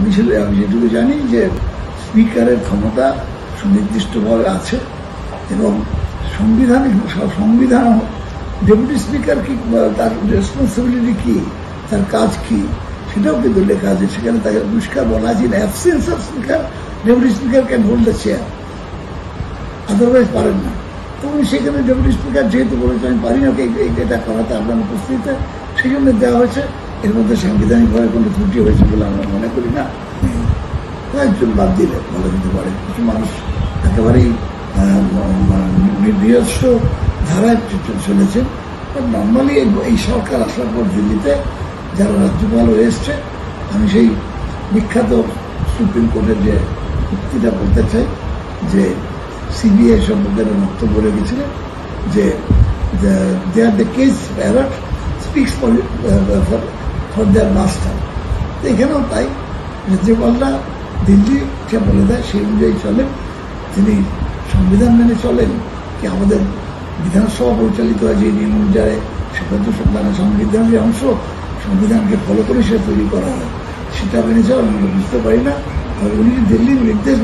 আমি যেটুকু জানি যে স্পিকারের ক্ষমতা সুনির্দিষ্টভাবে আছে এবং সংবিধান ডেপুটি স্পিকার কি তার রেসপন্সিবিলিটি কি, তার কাজ কি, সেটাও কিন্তু লেখা আছে। সেখানে তাকে পরিষ্কার বলা আছে, absence of speaker deputy speaker can hold the chair, otherwise পারেন না। তো উনি সেখানে ডেপুটি স্পিকার যেহেতু বলেছে আমি পারি না এটা করাতে আপনার উপস্থিতিতে, সেই জন্য দেওয়া হয়েছে। এর মধ্যে সাংবিধানিকভাবে কোনো ত্রুটি হয়েছে বলে আমরা মনে করি না। কয়েকজন বাদ দিলে বলা যেতে পারে, কিছু মানুষ একেবারেই নিজস্ব ধারায় চলেছেন। নর্মালি এই সরকার আসার পর দিল্লিতে যারা রাজ্যপাল হয়ে এসছে, আমি সেই বিখ্যাত সুপ্রিম কোর্টের যে উক্তিটা বলতে চাই যে সিবিআই সম্পর্কে বক্তব্য রেখেছিলেন যে they are the caged parrot speaks for their master. তো এখানেও তাই, রাজ্যপালরা দিল্লি যে বলে দেয় সেই অনুযায়ী চলেন। তিনি সংবিধান মেনে চলেন কি আমাদের বিধানসভা পরিচালিত হয় যে নিয়ম অনুযায়ী, সেটা তো সংবিধানের অংশ, সংবিধানকে ফলো করে সেটা তৈরি করা হয়, সেটা মেনে চলেন আমরা বুঝতে পারি না। আর উনি দিল্লির নির্দেশ